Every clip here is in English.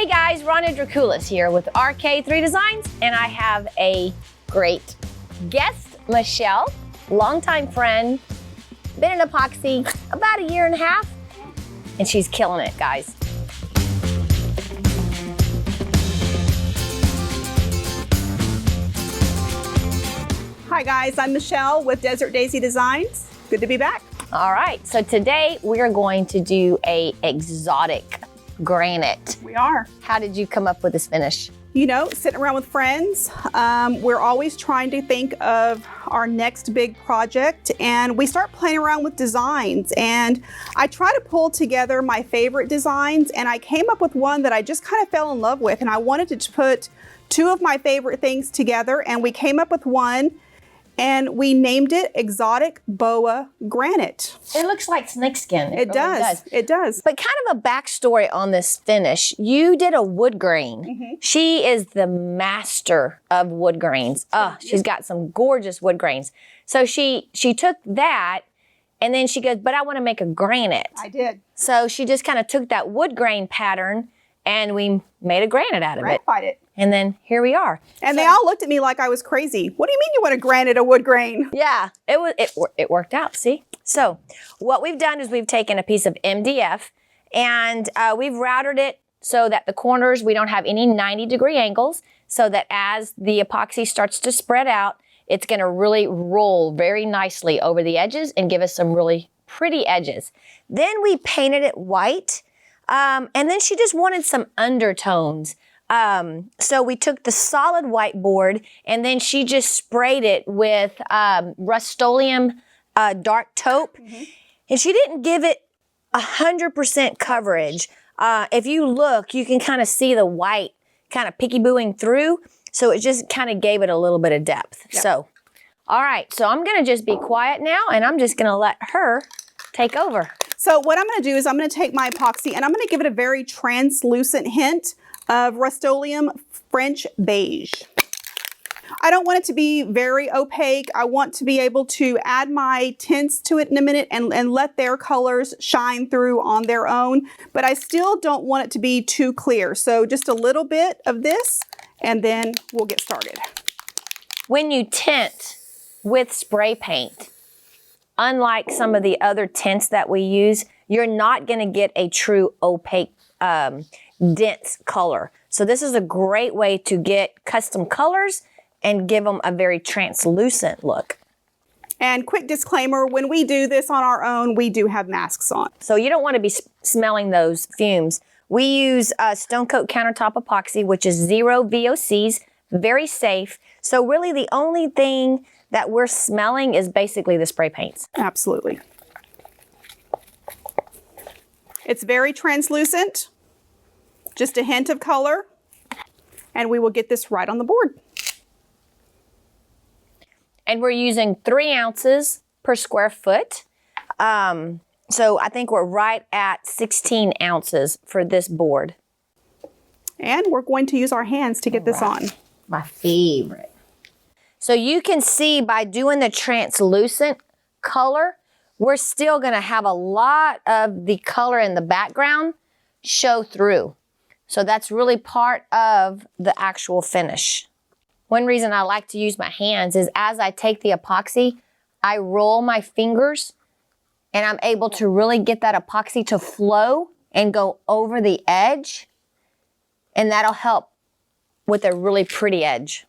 Hey guys, Rhonda Draculis here with RK3 Designs, and I have a great guest, Michelle, longtime friend, been in epoxy about 1.5 years, and she's killing it, guys. Hi guys, I'm Michelle with Desert Daisy Designs. Good to be back. All right, so today we are going to do a exotic granite. We are. How did you come up with this finish? You know, sitting around with friends, we're always trying to think of our next big project, and we start playing around with designs, and I try to pull together my favorite designs, and I came up with one that I just kind of fell in love with, and I wanted to put two of my favorite things together, and we came up with one, and we named it Exotic Boa Granite. It looks like snakeskin. It really does. It does. But kind of a backstory on this finish. You did a wood grain. Mm-hmm. She is the master of wood grains. She's got some gorgeous wood grains. So she took that, and then she goes, but I want to make a granite. I did. So she just kind of took that wood grain pattern, and we made a granite out of it. Ratified it. And then here we are. And they all looked at me like I was crazy. What do you mean you want a granite, a wood grain? Yeah, it worked out, see? So what we've done is we've taken a piece of MDF and we've routed it so that the corners, we don't have any 90-degree angles, so that as the epoxy starts to spread out, it's gonna really roll very nicely over the edges and give us some really pretty edges. Then we painted it white, and then she just wanted some undertones. So we took the solid whiteboard, and then she just sprayed it with Rust-Oleum dark taupe. Mm-hmm. And she didn't give it 100% coverage. If you look, you can kind of see the white kind of picky-booing through. So it just kind of gave it a little bit of depth. Yep. So, all right. So I'm going to just be quiet now, and I'm just going to let her take over. So what I'm going to do is I'm going to take my epoxy, and I'm going to give it a very translucent hint of Rust-Oleum French beige. I don't want it to be very opaque. I want to be able to add my tints to it in a minute and let their colors shine through on their own, but I still don't want it to be too clear. So just a little bit of this, and then we'll get started. When you tint with spray paint, unlike some of the other tints that we use, you're not going to get a true opaque dense color. So this is a great way to get custom colors and give them a very translucent look. And quick disclaimer, when we do this on our own, we do have masks on. So you don't want to be smelling those fumes. We use Stone Coat Countertop Epoxy, which is 0 VOCs, very safe. So really the only thing that we're smelling is basically the spray paints. Absolutely. It's very translucent. Just a hint of color, and we will get this right on the board. And we're using 3 ounces per square foot. So I think we're right at 16 ounces for this board. And we're going to use our hands to get this on. My favorite. So you can see by doing the translucent color, we're still gonna have a lot of the color in the background show through. So that's really part of the actual finish. One reason I like to use my hands is as I take the epoxy, I roll my fingers and I'm able to really get that epoxy to flow and go over the edge. And that'll help with a really pretty edge.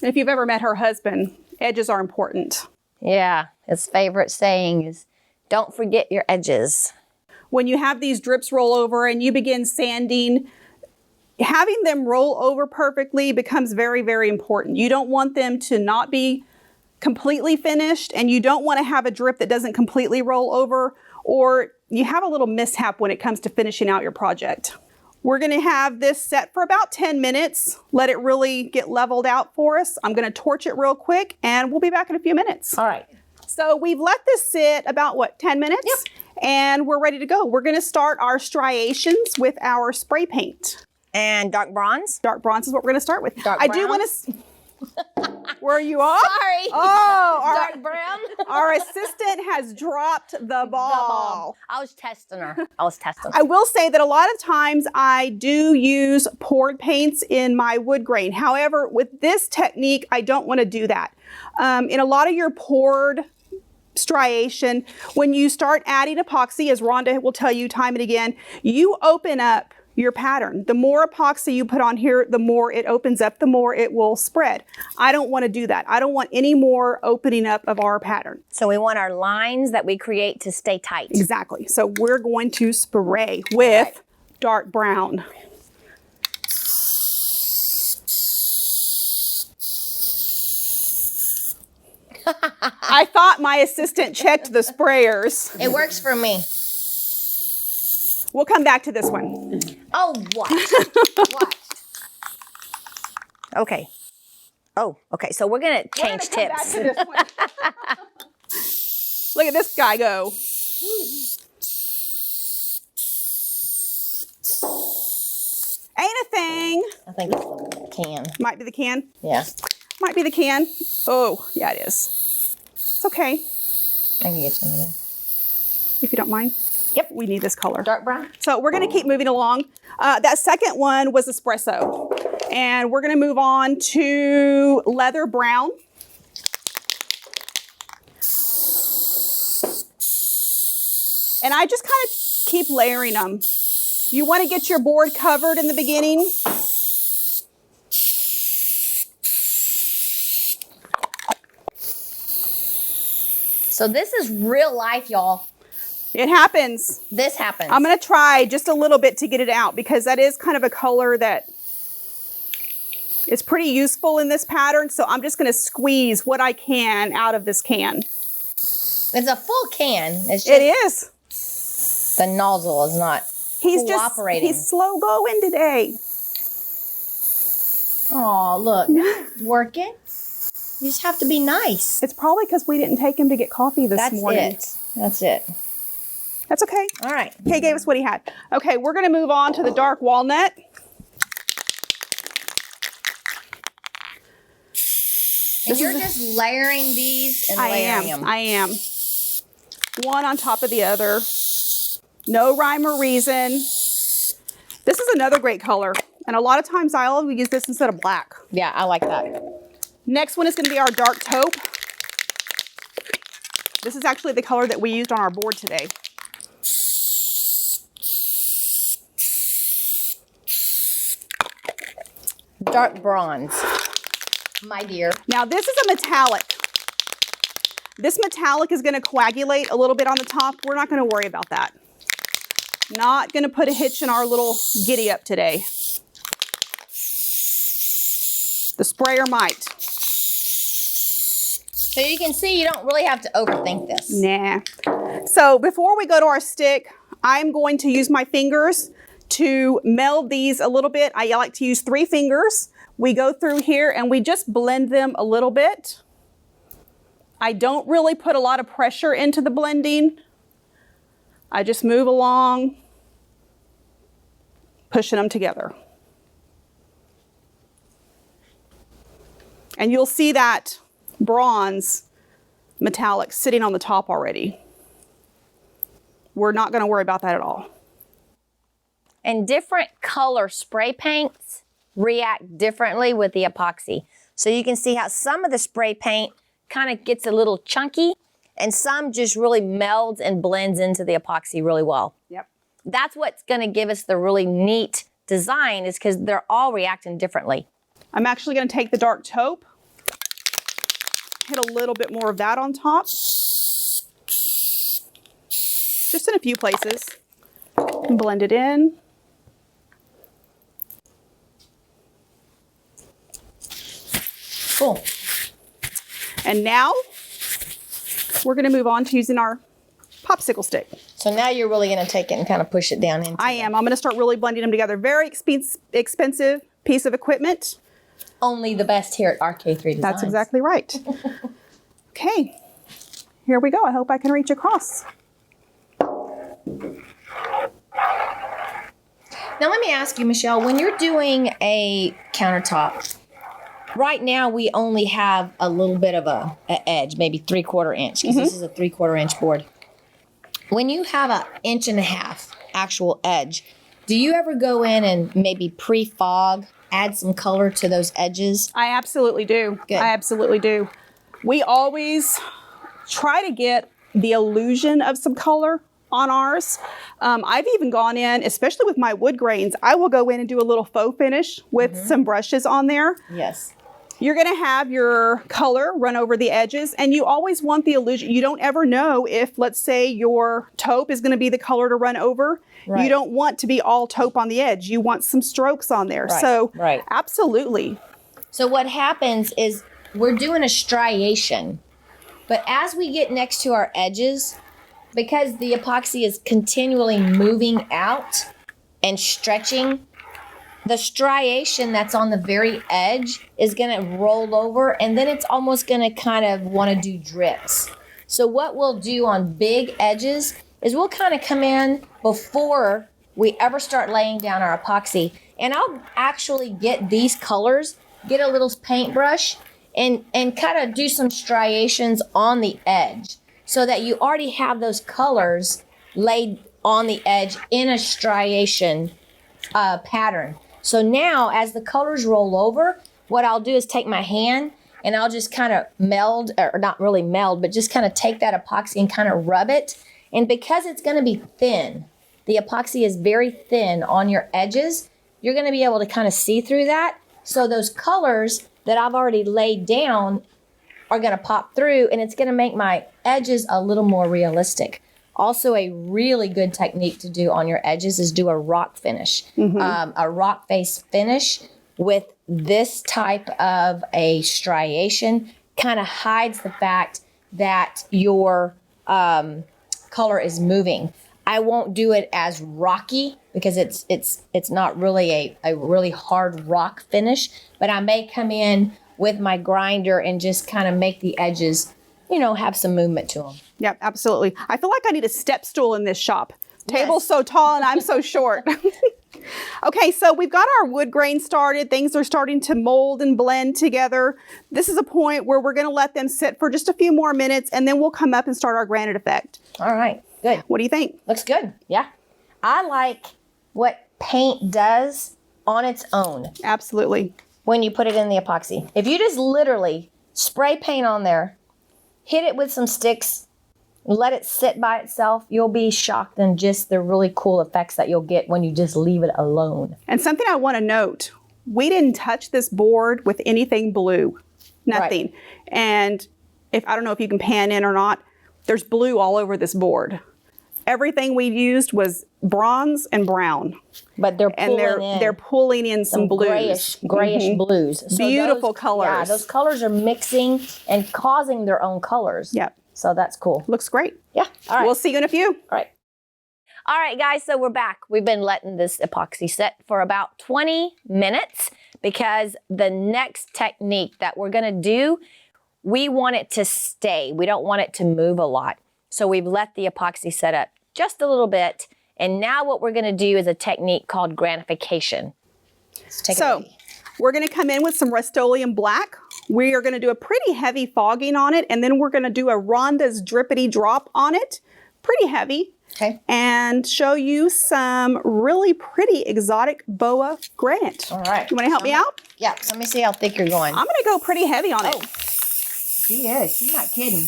If you've ever met her husband, edges are important. Yeah, his favorite saying is, don't forget your edges. When you have these drips roll over and you begin sanding, having them roll over perfectly becomes very, very important. You don't want them to not be completely finished, and you don't want to have a drip that doesn't completely roll over, or you have a little mishap when it comes to finishing out your project. We're going to have this set for about 10 minutes. Let it really get leveled out for us. I'm going to torch it real quick, and we'll be back in a few minutes. All right. So we've let this sit about, what, 10 minutes? Yep. And we're ready to go. We're going to start our striations with our spray paint. And dark bronze? Dark bronze is what we're going to start with. Dark I brown? do want to... Were you off? Sorry. Oh, Dark brown. our assistant has dropped the ball. I was testing her. I was testing her. I will say that a lot of times I do use poured paints in my wood grain. However, with this technique, I don't want to do that. In a lot of your poured striation, when you start adding epoxy, as Rhonda will tell you time and again, you open up your pattern. The more epoxy you put on here, the more it opens up, the more it will spread. I don't want to do that. I don't want any more opening up of our pattern. So we want our lines that we create to stay tight. Exactly. So we're going to spray with dark brown. I thought my assistant checked the sprayers. It works for me. We'll come back to this one. Oh, what? What? Okay. Oh, okay. So we're going to change tips. Look at this guy go. Ain't a thing. I think it's the can. Might be the can. Yeah. Might be the can. Oh, yeah, it is. It's okay. I can get you another. If you don't mind. Yep. We need this color. Dark brown. So we're going to keep moving along. That second one was espresso. And we're going to move on to leather brown. And I just kind of keep layering them. You want to get your board covered in the beginning. So this is real life, y'all. It happens. This happens. I'm going to try just a little bit to get it out because that is kind of a color that is pretty useful in this pattern. So I'm just going to squeeze what I can out of this can. It's a full can. It's just It is. the nozzle is not cooperating. He's slow going today. Oh, look. Work it. You just have to be nice. It's probably because we didn't take him to get coffee this morning. That's it. That's okay. All right. Kay gave us what he had. Okay, we're going to move on to the dark walnut. And you're just layering these and layering them. I am. One on top of the other. No rhyme or reason. This is another great color. And a lot of times I'll use this instead of black. Yeah, I like that. Next one is going to be our dark taupe. This is actually the color that we used on our board today. Dark bronze, my dear. Now this is a metallic. This metallic is going to coagulate a little bit on the top. We're not going to worry about that. Not going to put a hitch in our little giddy up today. The sprayer might. So you can see you don't really have to overthink this. Nah. So before we go to our stick, I'm going to use my fingers to meld these a little bit. I like to use 3 fingers. We go through here and we just blend them a little bit. I don't really put a lot of pressure into the blending. I just move along, pushing them together. And you'll see that bronze metallic sitting on the top already. We're not going to worry about that at all. And different color spray paints react differently with the epoxy. So you can see how some of the spray paint kind of gets a little chunky and some just really melds and blends into the epoxy really well. Yep. That's what's going to give us the really neat design is because they're all reacting differently. I'm actually going to take the dark taupe, hit a little bit more of that on top, just in a few places, and blend it in. Cool. And now we're going to move on to using our popsicle stick. So now you're really going to take it and kind of push it down into I am. I'm going to start really blending them together. Very expensive piece of equipment. Only the best here at RK3 Designs. That's exactly right. Okay, here we go. I hope I can reach across. Now let me ask you, Michelle, when you're doing a countertop, right now we only have a little bit of a edge, maybe 3/4 inch, because this is a 3/4 inch board. When you have 1.5 inch actual edge, do you ever go in and maybe pre-fog, add some color to those edges? I absolutely do. Good. I absolutely do. We always try to get the illusion of some color on ours. I've even gone in, especially with my wood grains, I will go in and do a little faux finish with some brushes on there. Yes. You're going to have your color run over the edges, and you always want the illusion. You don't ever know if, let's say, your taupe is going to be the color to run over. Right. You don't want to be all taupe on the edge. You want some strokes on there. Right. So, Right. absolutely. So what happens is we're doing a striation, but as we get next to our edges, because the epoxy is continually moving out and stretching, the striation that's on the very edge is going to roll over, and then it's almost going to kind of want to do drips. So what we'll do on big edges is we'll kind of come in before we ever start laying down our epoxy, and I'll actually get these colors, get a little paintbrush, and kind of do some striations on the edge so that you already have those colors laid on the edge in a striation pattern. So now as the colors roll over, what I'll do is take my hand and I'll just kind of meld, or not really meld, but just kind of take that epoxy and kind of rub it. And because it's going to be thin, the epoxy is very thin on your edges, you're going to be able to kind of see through that. So those colors that I've already laid down are going to pop through, and it's going to make my edges a little more realistic. Also, a really good technique to do on your edges is do a rock finish. A rock face finish with this type of a striation kind of hides the fact that your color is moving. I won't do it as rocky because it's not really a really hard rock finish, but I may come in with my grinder and just kind of make the edges, you know, have some movement to them. Yep, absolutely. I feel like I need a step stool in this shop. Table's so tall and I'm so short. Okay, so we've got our wood grain started. Things are starting to mold and blend together. This is a point where we're going to let them sit for just a few more minutes, and then we'll come up and start our granite effect. All right, good. What do you think? Looks good, yeah. I like what paint does on its own Absolutely. when you put it in the epoxy. If you just literally spray paint on there, hit it with some sticks, let it sit by itself, you'll be shocked in just the really cool effects that you'll get when you just leave it alone. And something I want to note, we didn't touch this board with anything blue, nothing. Right. And if I don't know if you can pan in or not, there's blue all over this board. Everything we used was bronze and brown. But they're And pulling they're pulling in some blues. grayish blues. So Beautiful those, colors. Yeah, those colors are mixing and causing their own colors. Yep. So that's cool. Looks great. Yeah. All right. We'll see you in a few. All right. All right, guys, so we're back. We've been letting this epoxy set for about 20 minutes because the next technique that we're going to do, we want it to stay. We don't want it to move a lot. So we've let the epoxy set up just a little bit. And now what we're going to do is a technique called granification. Let's take it away. We're going to come in with some Rust-Oleum black. We are going to do a pretty heavy fogging on it, and then we're going to do a Rhonda's drippity drop on it, pretty heavy. Okay. And show you some really pretty exotic boa granite. All right. You want to help me out? Yeah, so let me see how thick you're going. I'm going to go pretty heavy on it. She is. She's not kidding.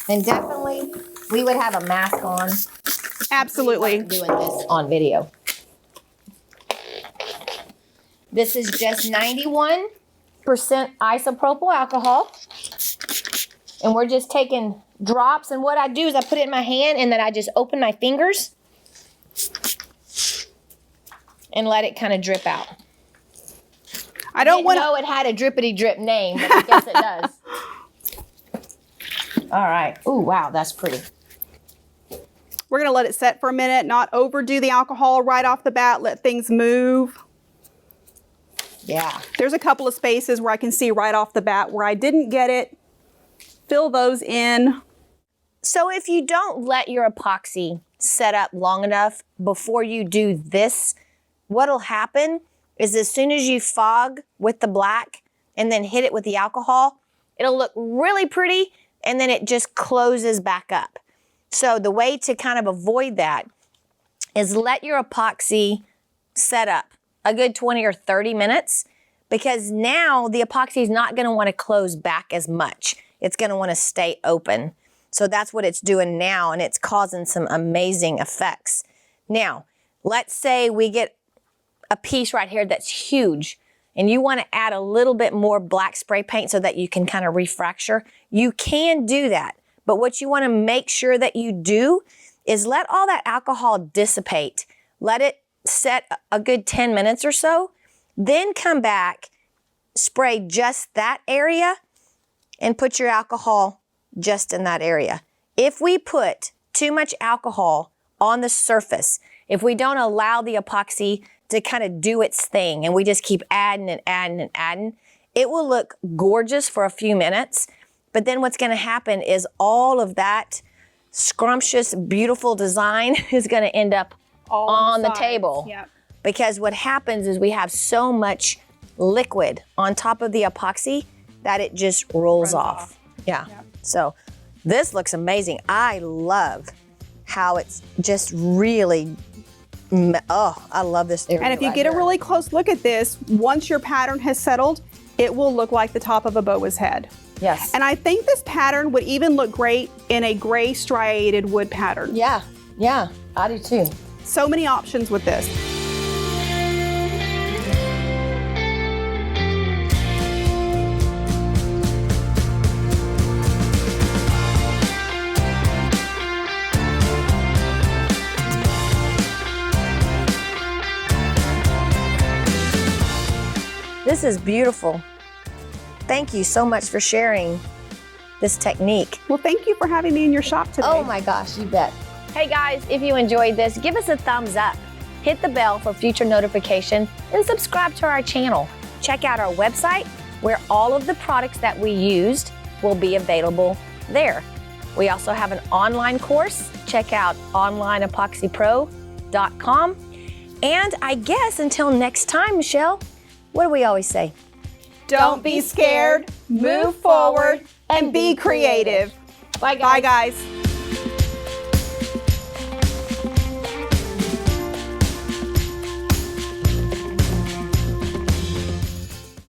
And definitely, we would have a mask on. Absolutely. Doing this on video. This is just 91% isopropyl alcohol. And we're just taking drops. And what I do is I put it in my hand and then I just open my fingers and let it kind of drip out. I don't want to know it had a drippity drip name, but I guess it does. All right. Ooh, wow, that's pretty. We're going to let it set for a minute, not overdo the alcohol right off the bat, let things move. Yeah. There's a couple of spaces where I can see right off the bat where I didn't get it. Fill those in. So if you don't let your epoxy set up long enough before you do this what'll happen is as soon as you fog with the black and then hit it with the alcohol, it'll look really pretty and then it just closes back up. So the way to kind of avoid that is let your epoxy set up a good 20 or 30 minutes, because now the epoxy is not going to want to close back as much. It's going to want to stay open. So that's what it's doing now, and it's causing some amazing effects. Now, let's say we get a piece right here that's huge, and you want to add a little bit more black spray paint so that you can kind of refracture. You can do that, but what you want to make sure that you do is let all that alcohol dissipate. Let it set a good 10 minutes or so, then come back, spray just that area, and put your alcohol just in that area. If we put too much alcohol on the surface, if we don't allow the epoxy to kind of do its thing and we just keep adding and adding and adding, it will look gorgeous for a few minutes. But then what's going to happen is all of that scrumptious, beautiful design is going to end up all on the table. Yep. Because what happens is we have so much liquid on top of the epoxy that it just rolls off. Yeah. Yep. So this looks amazing. I love how it's just really, oh, I love this area. And if you get a really close look at this, once your pattern has settled, it will look like the top of a boa's head. Yes. And I think this pattern would even look great in a gray striated wood pattern. Yeah, yeah, I do too. So many options with this. This is beautiful. Thank you so much for sharing this technique. Well, thank you for having me in your shop today. Oh my gosh, you bet. Hey guys, if you enjoyed this, give us a thumbs up. Hit the bell for future notifications and subscribe to our channel. Check out our website where all of the products that we used will be available there. We also have an online course. Check out onlineepoxypro.com. And I guess until next time, Michelle, what do we always say? Don't be scared, move forward, and be creative. Bye, guys. Bye, guys.